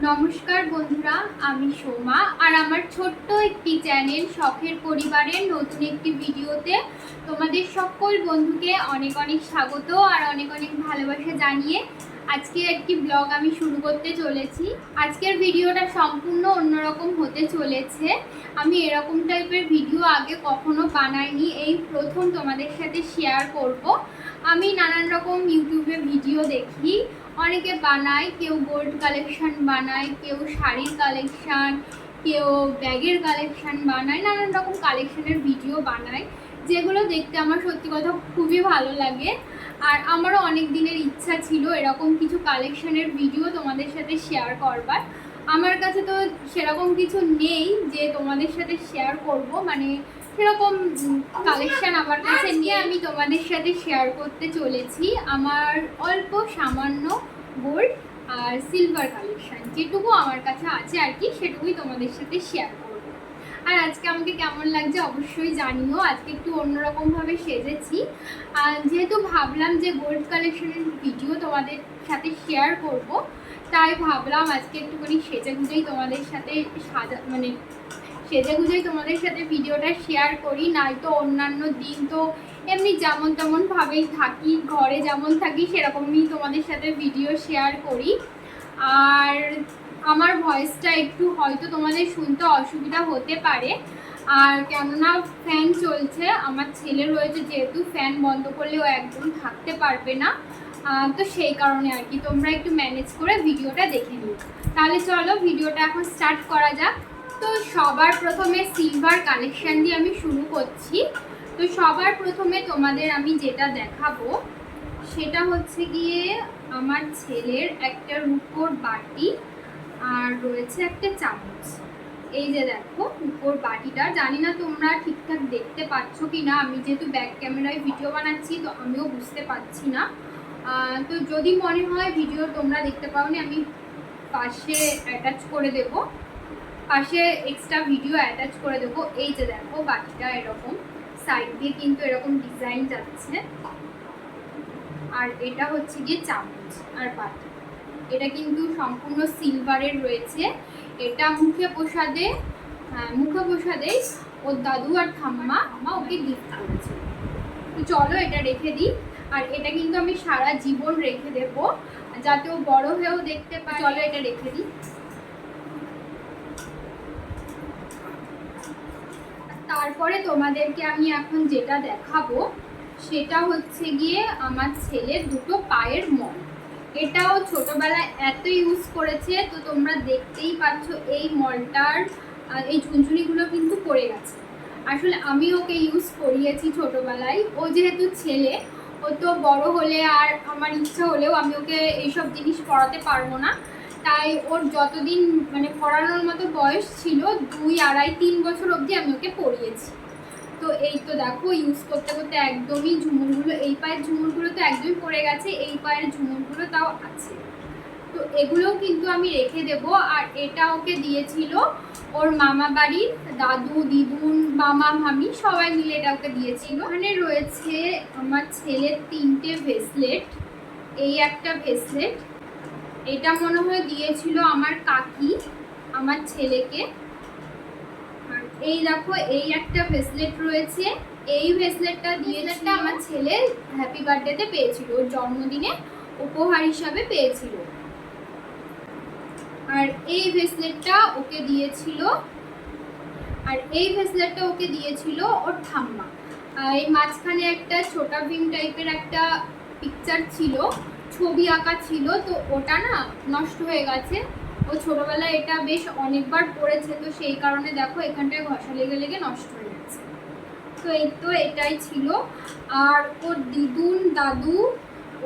নমস্কার বন্ধুরা, আমি সোমা আর আমার ছোট্ট একটি চ্যানেল শখের পরিবারের নতুন একটি ভিডিওতে তোমাদের সকল বন্ধুকে অনেক অনেক স্বাগত আর অনেক অনেক ভালোবাসা জানিয়ে আজকে একটি ব্লগ আমি শুরু করতে চলেছি। আজকের ভিডিওটা সম্পূর্ণ অন্যরকম হতে চলেছে। আমি এরকম টাইপের ভিডিও আগে কখনো বানাইনি, এই প্রথম তোমাদের সাথে শেয়ার করব। আমি নানান রকম ইউটিউবে ভিডিও দেখি, অনেকে বানায়, কেউ গোল্ড কালেকশন বানায়, কেউ শাড়ির কালেকশন, কেউ ব্যাগের কালেকশন বানায়, নানান রকম কালেকশনের ভিডিও বানায়, যেগুলো দেখতে আমার সত্যি কথা খুবই ভালো লাগে। আর আমারও অনেক দিনের ইচ্ছা ছিল এরকম কিছু কালেকশনের ভিডিও তোমাদের সাথে শেয়ার করবার। আমার কাছে তো সেরকম কিছু নেই যে তোমাদের সাথে শেয়ার করব, মানে সেরকম কালেকশন আমার কাছে নিয়ে আমি তোমাদের সাথে শেয়ার করতে চলেছি আমার অল্প সামান্য গোল্ড আর সিলভার কালেকশন, যেটুকু আমার কাছে আছে আর কি, সেটুকুই তোমাদের সাথে শেয়ার করবো। আর আজকে আমাকে কেমন লাগছে অবশ্যই জানিও। আজকে একটু অন্যরকমভাবে সেজেছি, যেহেতু ভাবলাম যে গোল্ড কালেকশনের ভিডিও তোমাদের সাথে শেয়ার করব, তাই ভাবলাম আজকে একটুখানি সেজেগুজেই তোমাদের সাথে সেজেগুজেই তোমাদের সাথে ভিডিওটা শেয়ার করি। নয়তো অন্যান্য দিন তো এমনি যেমন তেমনভাবেই থাকি, ঘরে যেমন থাকি সেরকমই তোমাদের সাথে ভিডিও শেয়ার করি। আর আমার ভয়েসটা একটু হয়তো তোমাদের শুনতে অসুবিধা হতে পারে, আর কেননা ফ্যান চলছে, আমার ছেলে রয়েছে, যেহেতু ফ্যান বন্ধ করলেও একদম থাকতে পারবে না, তো সেই কারণে আর কি তোমরা একটু ম্যানেজ করে ভিডিওটা দেখে নিও। তাহলে চলো ভিডিওটা এখন স্টার্ট করা যাক। তো সবার প্রথমে সিলভার কালেকশন দিয়ে আমি শুরু করছি। তো সবার প্রথমে তোমাদের আমি যেটা দেখাবো সেটা হচ্ছে গিয়ে আমার ছেলের একটা রূপোর বাটি, আর রয়েছে একটা চামচ। এই যে দেখো রূপোর বাটিটা, জানি না তোমরা ঠিকঠাক দেখতে পাচ্ছ কি না, আমি যেহেতু ব্যাক ক্যামেরায় ভিডিও বানাচ্ছি তো আমিও বুঝতে পারছি না। তো যদি মনে হয় ভিডিও তোমরা দেখতে পাওনি, আমি পাশে অ্যাটাচ করে দেবো, পাশে এক্সট্রা ভিডিও অ্যাটাচ করে দেবো। এই যে দেখো বাটিটা এরকম সাইড দিয়ে কিন্তু এরকম ডিজাইন যাচ্ছে, আর এটা হচ্ছে গিয়ে চামচ আর বাটি। এটা কিন্তু সম্পূর্ণ সিলভারের রয়েছে। এটা মুখে প্রসাদে ওর দাদু আর ঠাম্মা ওকে গিফট করেছে। তো চলো এটা রেখে দিই, আর এটা কিন্তু আমি সারা জীবন রেখে দেবো যাতে ও বড় হয়েও দেখতে পায়। চলো এটা রেখে দিই। তারপরে তোমাদেরকে আমি এখন যেটা দেখাবো সেটা হচ্ছে গিয়ে আমার ছেলের দুটো পায়ের মল। এটাও ছোটবেলায় এত ইউজ করেছে, তো তোমরা দেখতেই পাচ্ছ এই মলটার এই ঝুনঝুনিগুলো কিন্তু পড়ে গেছে। আসলে আমি ওকে ইউজ করিয়েছি ছোটবেলায়, ও যেহেতু ছেলে, ও তো বড় হলে আর আমার ইচ্ছা হলেও আমি ওকে এইসব জিনিস পড়াতে পারবো না, তাই ওর যতদিন মানে পড়ানোর মতো বয়স ছিল 2, 2.5, 3 বছর অবধি আমি ওকে পড়িয়েছি। তো এই তো দেখো ইউজ করতে করতে একদমই ঝুমুরগুলো, এই পায়ের ঝুমুরগুলো তো একদমই পড়ে গেছে, এই পায়ের ঝুমুরগুলো তাও আছে। তো এগুলোও কিন্তু আমি রেখে দেব। আর এটা ওকে দিয়েছিল ওর মামা বাড়ির দাদু, দিদুন, মামা, মামি সবাই মিলে এটা ওকে দিয়েছিল। ওখানে রয়েছে আমার ছেলের 3টে ভেসলেট। এই একটা ভেসলেট, এটা মনে হয় দিয়েছিল আমার কাকি আমার ছেলেকে। আর এই দেখো এই একটা ভেসলেট রয়েছে, এই ভেসলেটটা দিয়েছে আমার ছেলে হ্যাপি বার্থডেতে পেয়েছিল, ওর জন্মদিনে উপহার হিসাবে পেয়েছিল। আর এই ভেসলেটটা ওকে দিয়েছিল ওর ঠাম্মা। এই মাঝখানে একটা ছোটা ভীম টাইপের একটা পিকচার ছিল, ছবি আঁকা ছিল, তো ওটা না নষ্ট হয়ে গেছে। ও ছোটবেলায় এটা বেশ অনেকবার পড়েছে, তো সেই কারণে দেখো এখানটায় ঘষা লেগে লেগে নষ্ট হয়ে গেছে। তো এই তো এটাই ছিল। আর ওর দিদুন দাদু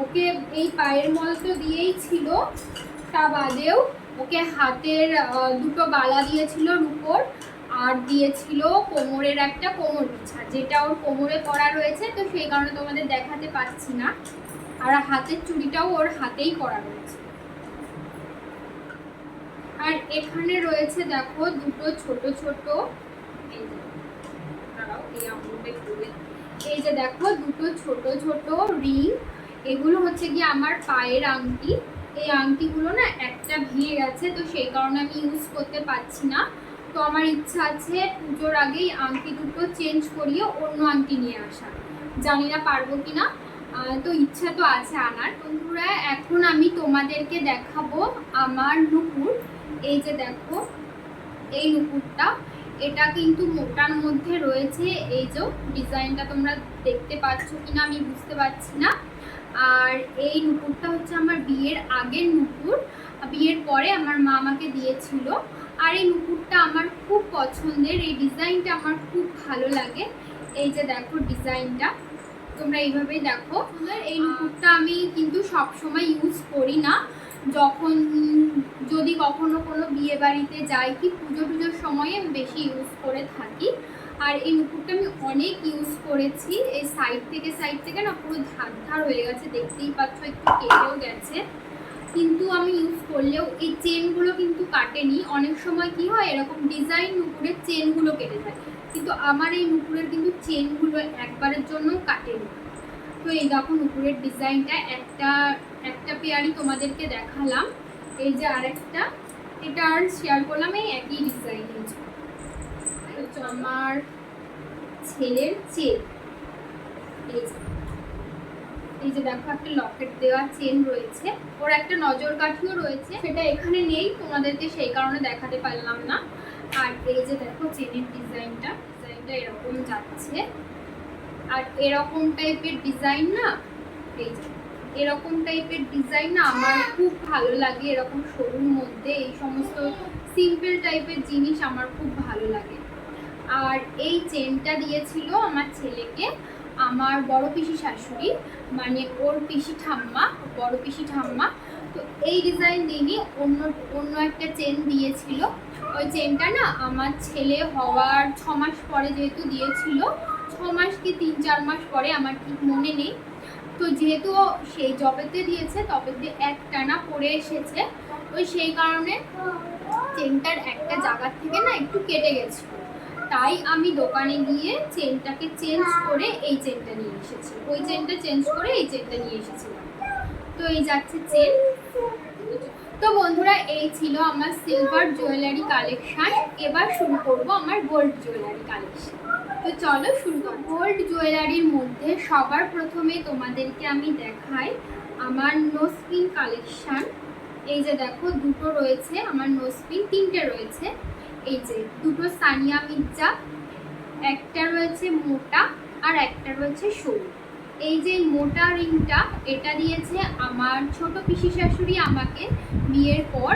ওকে এই পায়ের মল তো দিয়েই ছিল, তা বাদেও ওকে হাতের দুটো বালা দিয়েছিল রূপোর, আর দিয়েছিল কোমরের একটা কোমর বিছা, যেটা ওর কোমরে পরা রয়েছে, তো সেই কারণে তোমাদের দেখাতে পাচ্ছি না। আর হাতের চুড়িটাও ওর হাতেই করা রয়েছে। আর এখানে রয়েছে দেখো দুটো ছোট ছোট, এই যে দেখো দুটো ছোট ছোট রিং। এগুলো হচ্ছে গিয়ে আমার পায়ের আংটি। এই আংটিগুলো না একটা ভেঙে গেছে, তো সেই কারণে আমি ইউজ করতে পারছি না। তো আমার ইচ্ছা আছে পুজোর আগেই আংটি দুটো চেঞ্জ করিয়ে অন্য আংটি নিয়ে আসা। জানি না পারবো কিনা, তো ইচ্ছা তো আছে আনার। বন্ধুরা, এখন আমি তোমাদেরকে দেখাবো আমার নুপুর। এই যে দেখো এই নুপুরটা, এটা কিন্তু মোটার মধ্যে রয়েছে। এই যে ডিজাইনটা তোমরা দেখতে পাচ্ছ কিনা আমি বুঝতে পারছি না। আর এই নুপুরটা হচ্ছে আমার বিয়ের আগের নুপুর, বিয়ের পরে আমার মা আমাকে দিয়েছিল। আর এই নুপুরটা আমার খুব পছন্দের, এই ডিজাইনটা আমার খুব ভালো লাগে। এই যে দেখো ডিজাইনটা, তোমরা এইভাবেই দেখো। এই নুপুরটা আমি কিন্তু সব সময় ইউজ করি না, যখন যদি কখনো কোনো বিয়ে বাড়িতে যাই কি পুজোর সময়ে আমি বেশি ইউজ করে থাকি। আর এই নুপুরটা আমি অনেক ইউজ করেছি, এই সাইড থেকে না পুরো ধার হয়ে গেছে, দেখতেই পাচ্ছ, একটু কেটেও গেছে। কিন্তু আমি ইউজ করলেও এই চেনগুলো কিন্তু কাটেনি। অনেক সময় কি হয়, এরকম ডিজাইন নুপুরের চেনগুলো কেটে যায়, কিন্তু আমার এই নুপুরের কিন্তু চেনগুলো একবারের জন্য কাটেনি। তো এই দেখো নুপুরের ডিজাইনটা, একটা পেয়ারই তোমাদেরকে দেখালাম। এই যে আরেকটা, এটা আর শেয়ার করলাম, এই একই ডিজাইন। আমার ছেলের চেন, এই যে দেখো একটা লকেট দেওয়া চেন রয়েছে, ওর একটা নজর কাঠিও রয়েছে, সেটা এখানে নেই, তোমাদেরকে সেই কারণে দেখাতে পারলাম না। আর এই যে দেখো চেনের ডিজাইনটা এরকম যাচ্ছে। আর এরকম টাইপের ডিজাইন না, এই যে এরকম টাইপের ডিজাইন না আমার খুব ভালো লাগে। এরকম সরুর মধ্যে এই সমস্ত সিম্পল টাইপের জিনিস আমার খুব ভালো লাগে। আর এই চেনটা দিয়েছিল আমার ছেলেকে আমার বড় পিসি শাশুড়ি, মানে ওর পিসি ঠাম্মা, বড় পিসি ঠাম্মা। তো এই ডিজাইন দিইনি, অন্য একটা চেন দিয়েছিল। ওই চেনটা না আমার ছেলে হওয়ার 6 মাস পরে যেহেতু দিয়েছিল, 6 মাস কি 3-4 মাস পরে, আমার ঠিক মনে নেই। তো যেহেতু সেই জবেতে দিয়েছে, তবেতে একটানা পরে এসেছে, ওই সেই কারণে চেনটার একটা জায়গা থেকে না একটু কেটে গেছিল। তাই আমি দোকানে গিয়ে চেনটাকে চেঞ্জ করে এই চেনটা নিয়ে এসেছি, ওই চেনটা চেঞ্জ করে এই চেনটা নিয়ে এসেছিলাম। তো এই যাচ্ছে চেন। তো বন্ধুরা, এই ছিল আমার সিলভার জুয়েলারি কালেকশন। এবার শুরু করব আমার গোল্ড জুয়েলারি কালেকশন। তো চলো শুরু করি। গোল্ড জুয়েলারির মধ্যে সবার প্রথমে তোমাদেরকে আমি দেখাই আমার নোজপিন কালেকশন। এই যে দেখো দুটো রয়েছে আমার নোজপিন, 3টে রয়েছে। এই যে দুটো সানিয়া মির্জা, একটা রয়েছে মোটা আর একটা রয়েছে সরু। এই যে মোটা রিংটা, এটা দিয়েছে আমার ছোট পিসি শাশুড়ি আমাকে বিয়ের পর।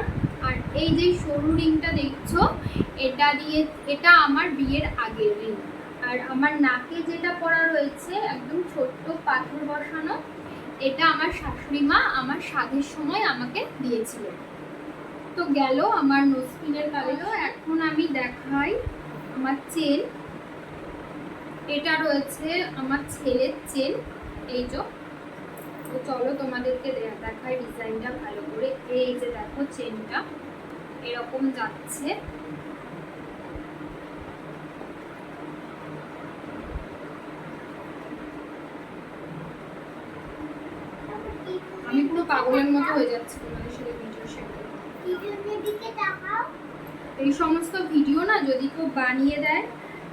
আর এই যে সরু রিংটা দেখছো, এটা আমার বিয়ের আগের রিং। আর আমার নাকে যেটা পরা রয়েছে একদম ছোট্ট পাথর বসানো, এটা আমার শাশুড়ি মা আমার সাধের সময় আমাকে দিয়েছিল। তো গেল আমার নোজপিনের কালেকশন। এখন আমি দেখাই আমার চেন। এটা রয়েছে আমার ছেলের চেন, এই যে। তো চলো তোমাদেরকে দেখাই ডিজাইনটা ভালো করে। এই যে দেখো চেনটা এরকম যাচ্ছে। আমি পুরো পাগলের মতো হয়ে যাচ্ছি তোমাদের সাথে ভিডিও শেয়ার করতে। এই সমস্ত ভিডিও না যদি কেউ বানিয়ে দেয়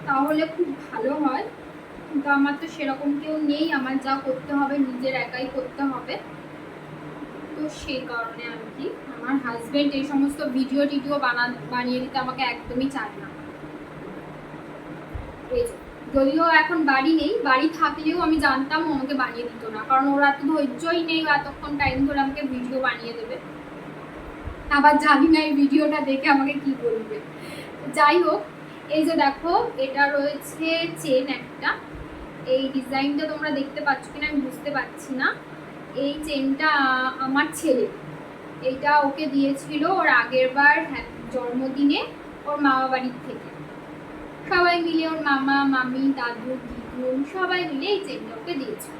তাহলে খুব ভালো হয়, কিন্তু আমার তো সেরকম কেউ নেই, আমার যা করতে হবে নিজের একাই করতে হবে। তো সেই কারণে আর কি, আমার হাজবেন্ড এই সমস্ত ভিডিও বানিয়ে দিতে আমাকে একদমই চায় না। এই যদিও এখন বাড়ি নেই, বাড়ি থাকলেও আমি জানতাম ও আমাকে বানিয়ে দিত না, কারণ ওরা তো ধৈর্যই নেই এতক্ষণ টাইম ধরে আমাকে ভিডিও বানিয়ে দেবে। আবার জানি না এই ভিডিওটা দেখে আমাকে কি বলবে। যাই হোক, এই যে দেখো এটা রয়েছে চেন একটা। এই ডিজাইনটা তোমরা দেখতে পাচ্ছ কিনা আমি বুঝতে পারছি না। এই চেনটা আমার ছেলে, এইটা ওকে দিয়েছিল ওর আগের বার জন্মদিনে ওর মামা বাড়ির থেকে। সবাই মিলে, ওর মামা মামি দাদু দিদু সবাই মিলে এই চেনটা ওকে দিয়েছিল।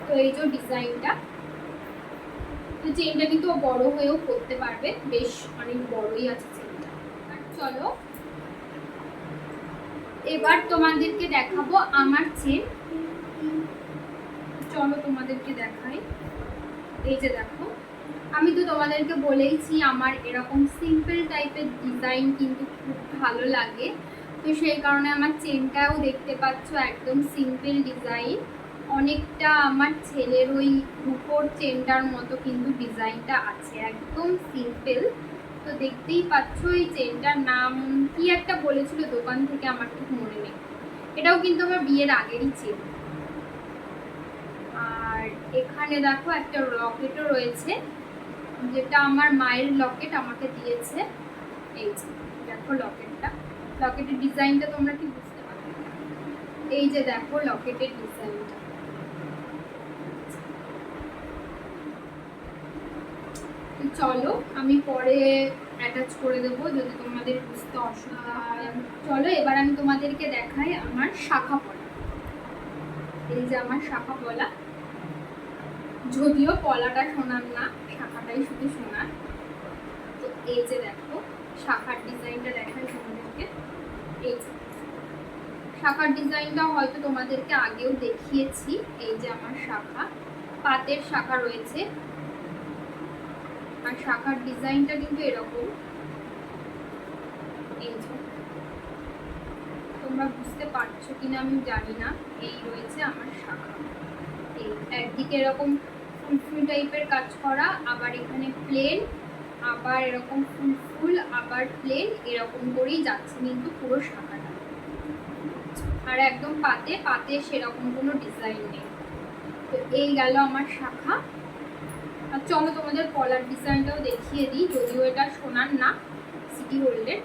তো এই যে ডিজাইনটা, তো চেনটা কিন্তু ও বড় হয়েও পরতে পারবে, বেশ অনেক বড়ই আছে চেনটা। চলো এবার তোমাদেরকে দেখাবো আমার চেন। চলো তোমাদেরকে দেখাই। এই যে দেখো আমি তো তোমাদেরকে বলেইছি আমার এরকম সিম্পল টাইপের ডিজাইন কিন্তু খুব ভালো লাগে, তো সেই কারণে আমার চেনটাও দেখতে পাচ্ছ একদম সিম্পল ডিজাইন, অনেকটা আমার ছেলের ওই রূপোর চেনটার মতো কিন্তু ডিজাইনটা আছে, একদম সিম্পল। তো দেখতেই পাচ্ছ এই চেনটার নাম কি একটা বলেছিল দোকান থেকে, আমার ঠিক মনে নেই। এটাও কিন্তু আমার বিয়ের আগেরই চেন। আর এখানে দেখো একটা লকেটও রয়েছে, যেটা আমার মায়ের লকেট আমাকে দিয়েছে। এই যে দেখো লকেটটা, লকেটের ডিজাইনটা তোমরা কি বুঝতে পারবে? এই যে দেখো লকেটের ডিজাইনটা। চলো আমি পরে অ্যাটাচ করে দেবো যদি তোমাদের বুঝতে অসুবিধা হয়। চলো এবার আমি তোমাদেরকে দেখাই আমার শাখা পলা। এই যে আমার শাখা পলা, যদিও পলাটা সোনার না, শাখাটাই শুধু সোনার। তো এই যে দেখো শাখার ডিজাইনটা দেখাই তোমাদেরকে। এই যে শাখার ডিজাইনটা হয়তো তোমাদেরকে আগেও দেখিয়েছি। এই যে আমার শাখা, পাতের শাখা রয়েছে, আর শাখার ডিজাইনটা কিন্তু এরকম। এই যে তোমরা বুঝতে পারছো কিনা আমি জানি না। এই রয়েছে আমার শাখা, এই একদিকে এরকম ফুল ফুল টাইপের কাজ করা, আবার এখানে প্লেন, আবার এরকম ফুল ফুল, আবার প্লেন, এরকম করেই যাচ্ছে কিন্তু পুরো শাখাটা। আর একদম পাতে পাতে সেরকম কোনো ডিজাইন নেই। তো এই গেল আমার শাখা। আর চলো তোমাদের পলার ডিজাইনটাও দেখিয়ে দিই, যদিও এটা সোনার না, সিটি গোল্ডের।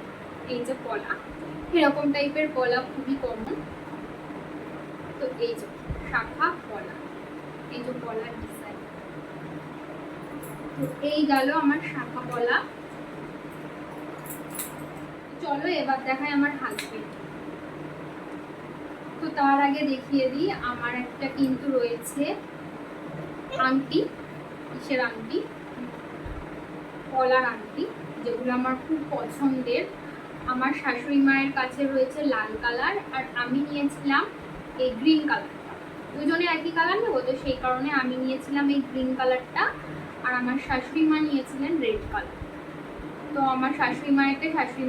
এই যে পলা, এরকম টাইপের পলা খুবই কমন। তো এই যে শাখা পলা, এই যে পলার ডিজাইন। তো এই গেল আমার শাখা পলা। চলো এবার দেখাই আমার হাজবেন্ড। তো তার আগে দেখিয়ে দিই আমার একটা কিন্তু রয়েছে আংটি, কিসের আংটি, পলার আংটি, যেগুলো আমার খুব পছন্দের। আমার শাশুড়ি মায়ের কাছে রয়েছে লাল কালার, আর আমি নিয়েছিলাম এই গ্রিন কালারটা। দুজনে একই কালার নেবো, তো সেই কারণে আমি নিয়েছিলাম এই গ্রিন কালারটা, আর আমার শাশুড়ি মা নিয়েছিলেন রেড কালার। তো আমার শাশুড়ি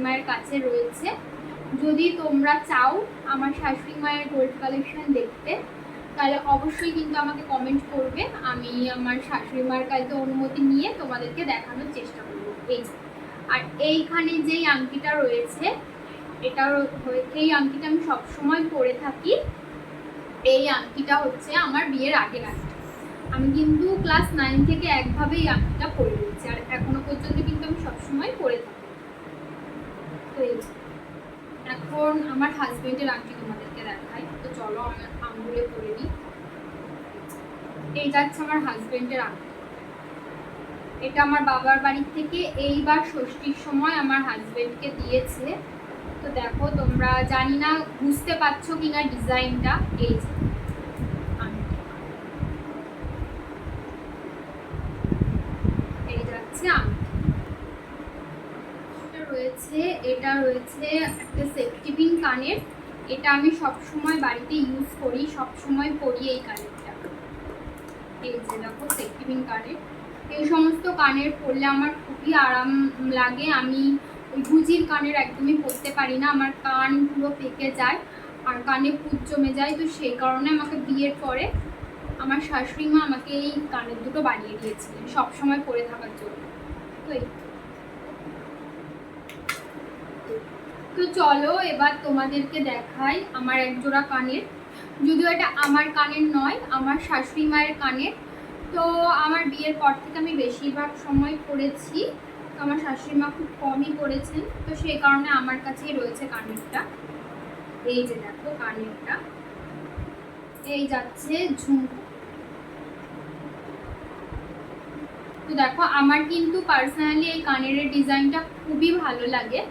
মায়ের কাছে রয়েছে। যদি তোমরা চাও আমার শাশুড়ি মায়ের গোল্ড কালেকশন দেখতে, তাহলে অবশ্যই কিন্তু আমাকে কমেন্ট করবে, আমি আমার শাশুড়ি মায়ের কাছে অনুমতি নিয়ে তোমাদেরকে দেখানোর চেষ্টা করব। এই আর এইখানে যেই আংটিটা রয়েছে, এই আংটিটা আমি সবসময় পরে থাকি। এই আংটিটা হচ্ছে আমার বিয়ের আগের আংটি। আমি কিন্তু ক্লাস 9 থেকে একভাবে এই আংটিটা পরে রয়েছি, আর এখনো পর্যন্ত কিন্তু আমি সবসময় পরে থাকি। তো এই এখন আমার হাজবেন্ডের আংটি তোমাদেরকে দেখাই। তো চলো আমার আঙ্গুলে পরে নিই। এই যাচ্ছে আমার হাজবেন্ডের আংটি। এটা আমার বাবার বাড়ি থেকে এইবার ষষ্ঠীর সময় আমার হাজবেন্ডকে দিয়েছে। তো দেখো তোমরা, জানি না বুঝতে পারছো কিনা ডিজাইনটা। এই যে এই যাচ্ছে আংটি রয়েছে। এটা রয়েছে একটা সেফটি পিন কানের, এটা আমি সব সময় বাড়িতে ইউজ করি, সব সময় পরি এই কানেরটা। এই যে দেখো সেফটি পিন কানের, এই সমস্ত কানের পরলে আমার খুবই আরাম লাগে। আমি ওই গুজির কানের একদমই পরতে পারি না, আমার কান পুরো পেকে যায় আর কানে পুঁজ জমে যায়। তো সেই কারণে আমাকে বিয়ের পরে আমার শাশুড়ি মা আমাকে এই কানের দুটো বানিয়ে দিয়েছিলেন সব সময় পরে থাকার জন্য। তো চলো এবার তোমাদেরকে দেখাই আমার একজোড়া কানের, যদিও এটা আমার কানের নয়, আমার শাশুড়ি মায়ের কানের। তো আমার বিয়ের পর থেকে আমি বেশিরভাগ সময় পরেছি, আমার শাশুড়ি মা খুব কমই পরেছেন, তো সেই কারণে আমার কাছেই রয়েছে কানেরটা। এই যে দেখো কানেরটা, এই যাচ্ছে ঝুমকো। তো দেখো আমার কিন্তু পার্সোনালি এই কানের ডিজাইনটা খুবই ভালো লাগে।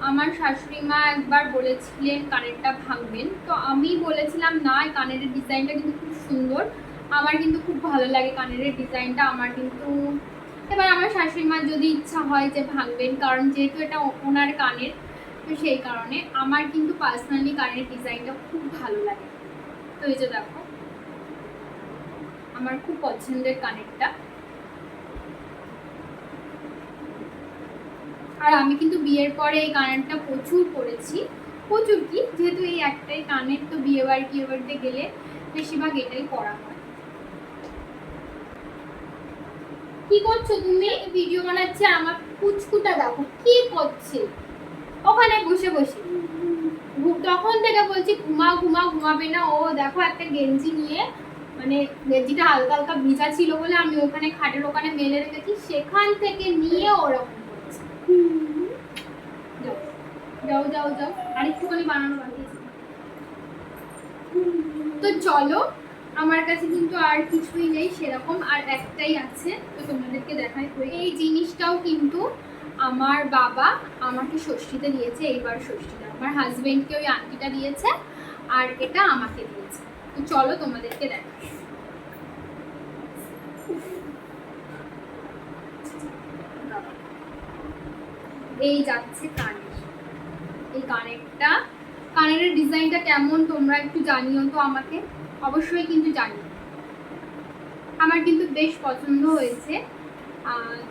আমার শাশুড়ি মা একবার বলেছিলেন কানেরটা ভাঙবেন, তো আমি বলেছিলাম না, এই কানের ডিজাইনটা কিন্তু খুব সুন্দর, আমার কিন্তু খুব ভালো লাগে কানের ডিজাইনটা। আমার কিন্তু এবার আমার শাশুড়ি মার যদি ইচ্ছা হয় যে ভাঙবেন, কারণ যেহেতু এটা ওনার কানের, তো সেই কারণে আমার কিন্তু পার্সোনালি কানের ডিজাইনটা খুব ভালো লাগে। তো এই যে দেখো আমার খুব পছন্দের কানেরটা। আর আমি কিন্তু বিয়ের পরে এই কানেরটা প্রচুর পরেছি, প্রচুর কি, যেহেতু এই একটাই কানের, তো বিয়ে বাড়িতে গেলে বেশিরভাগ এটাই পরা হয়। কি করছো তুমি? ভিডিও বানাচ্ছে, আমার পুচকুটা দেখো কি করছে ওখানে বসে বসে। তখন থেকে বলছি ঘুমাবে না ও। দেখো একটা গেঞ্জি নিয়ে, মানে গেঞ্জিটা হালকা হালকা ভিজা ছিল বলে আমি ওখানে খাটের ওখানে মেলে রেখেছি, সেখান থেকে নিয়ে ওরকম করছে। যাও যাও যাও, আরেকটুখানি বানানো বাকি আছে। তো চলো, আমার কাছে কিন্তু আর কিছুই নেই সেরকম, আর একটাই আছে, তো তোমাদেরকে দেখাই। এই জিনিসটাও কিন্তু আমার বাবা আমাকে ষষ্ঠীতে দিয়েছে, এইবার ষষ্ঠীতে আমার হাজবেন্ডকে ওই আংটিটা দিয়েছে, আর এটা আমাকে দিয়েছে। তো চলো তোমাদেরকে দেখাই। এই যাচ্ছে কানের, এই কানের ডিজাইনটা কেমন তোমরা একটু জানিও তো আমাকে, অবশ্যই কিন্তু জানিও। আমার কিন্তু বেশ পছন্দ হয়েছে।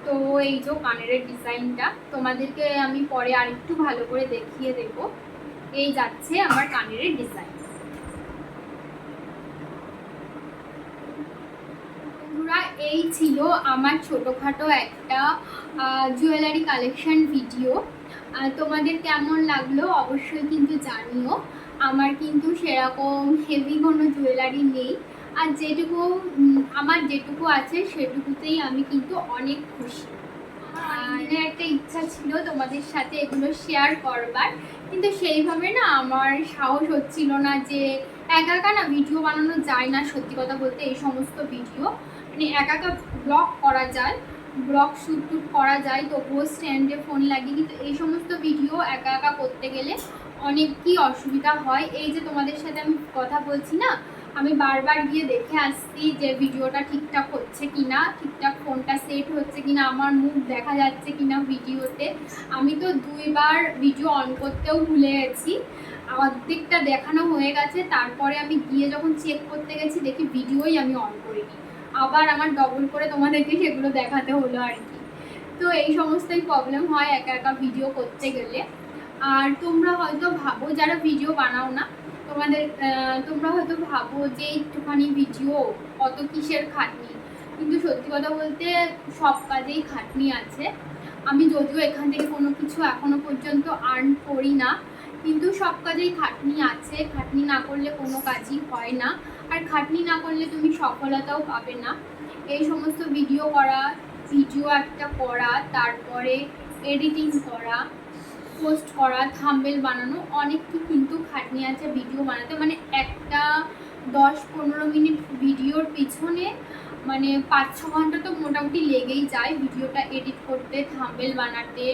তো এই যে কানের ডিজাইনটা তোমাদেরকে আমি পরে আরেকটু ভালো করে দেখিয়ে দেব। এই যাচ্ছে আমার কানের ডিজাইন। বন্ধুরা, এই ছিল আমার ছোটোখাটো একটা জুয়েলারি কালেকশন ভিডিও। তোমাদের কেমন লাগলো অবশ্যই কিন্তু জানিও। আমার কিন্তু সেরকম হেভি কোনো জুয়েলারি নেই, আর আমার যেটুকু আছে সেটুকুতেই আমি কিন্তু অনেক খুশি। একটা ইচ্ছা ছিল তোমাদের সাথে এগুলো শেয়ার করবার, কিন্তু সেইভাবে না আমার সাহস হচ্ছিল না, যে একা একা না ভিডিও বানানো যায় না। সত্যি কথা বলতে এই সমস্ত ভিডিও মানে একা একা ব্লগ করা যায়, ব্লগ শ্যুট করা যায়, তবুও স্ট্যান্ডে ফোন লাগিয়ে, কিন্তু এই সমস্ত ভিডিও একা একা করতে গেলে অনেক কি অসুবিধা হয়। এই যে তোমাদের সাথে আমি কথা বলছি না, আমি বারবার গিয়ে দেখে আসছি যে ভিডিওটা ঠিকঠাক হচ্ছে কিনা, ঠিকঠাক ফোনটা সেট হচ্ছে কিনা, আমার মুখ দেখা যাচ্ছে কিনা ভিডিওতে। আমি তো 2বার ভিডিও অন করতেও ভুলে গেছি, অর্ধেকটা দেখানো হয়ে গেছে, তারপরে আমি গিয়ে যখন চেক করতে গেছি দেখি ভিডিওই আমি অন করিনি, আবার আমার ডবল করে তোমাদেরকে সেগুলো দেখাতে হলো আর কি। তো এই সমস্তই প্রবলেম হয় একা একা ভিডিও করতে গেলে। আর তোমরা হয়তো ভাবো, যারা ভিডিও বানাও না, তোমরা হয়তো ভাবো যে একটুখানি ভিডিও কত কিসের খাটনি, কিন্তু সত্যি কথা বলতে সব কাজেই খাটনি আছে। আমি যদিও এখান থেকে কোনো কিছু এখনো পর্যন্ত আর্ন করি না, কিন্তু সব কাজেই খাটনি আছে। খাটনি না করলে কোনো কাজই হয় না, আর খাটনি না করলে তুমি সফলতাও পাবে না। এই সমস্ত ভিডিও একটা করা, তারপরে এডিটিং করা, পোস্ট করা, থাম্বনেল বানানো, অনেক কিন্তু খাটনি আছে ভিডিও বানাতে। মানে একটা 10-15 মিনিট ভিডিওর পিছনে মানে 5-6 ঘন্টা তো মোটামুটি লেগেই যায় ভিডিওটা এডিট করতে, থাম্বনেল বানাতে,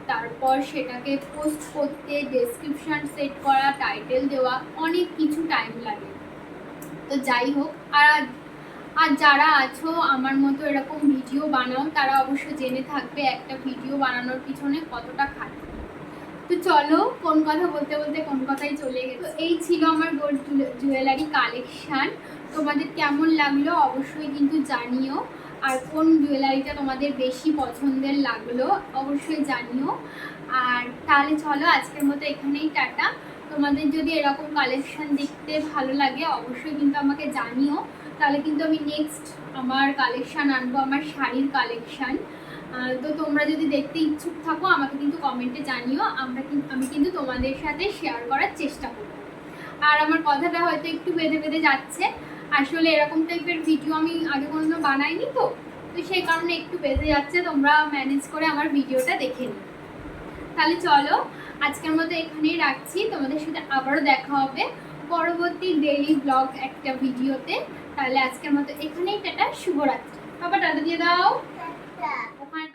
তারপর সেটাকে পোস্ট করতে, ডেসক্রিপশন সেট করা, টাইটেল দেওয়া, অনেক কিছু টাইম লাগে। তো যাই হোক, আর যারা আছো আমার মতো এরকম ভিডিও বানাও, তারা অবশ্য জেনে থাকবে একটা ভিডিও বানানোর পিছনে কতটা খাটনি। তো চলো, কোন কথা বলতে বলতে কোন কথাই চলে গেল। এই ছিল আমার গোল্ড জুয়েলারি কালেকশান। তোমাদের কেমন লাগলো অবশ্যই কিন্তু জানিও, আর কোন জুয়েলারিটা তোমাদের বেশি পছন্দের লাগলো অবশ্যই জানিও। আর তাহলে চলো, আজকের মতো এখানেই টাটা। তোমাদের যদি এরকম কালেকশান দেখতে ভালো লাগে অবশ্যই কিন্তু আমাকে জানিও, তাহলে কিন্তু আমি নেক্সট আমার কালেকশান আনবো, আমার শাড়ির কালেকশান। তো তোমরা যদি দেখতে ইচ্ছুক থাকো আমাকে কিন্তু কমেন্টে জানিও, আমি কিন্তু তোমাদের সাথে শেয়ার করার চেষ্টা করব। আর আমার কথাটা হয়তো একটু বেঁধে বেঁধে যাচ্ছে, আসলে এরকম টাইপের ভিডিও আমি আগে কোনোদিনও বানাইনি, তো সেই কারণে একটু বেঁধে যাচ্ছে, তোমরা ম্যানেজ করে আমার ভিডিওটা দেখে নিও। তাহলে চলো, আজকের মতো এখানেই রাখছি। তোমাদের সাথে আবারও দেখা হবে পরবর্তী ডেইলি ব্লগ একটা ভিডিওতে। তাহলে আজকের মতো এখানেই টাটা, শুভরাত্রি। বাবা টাটা দিয়ে দাও। ওখানে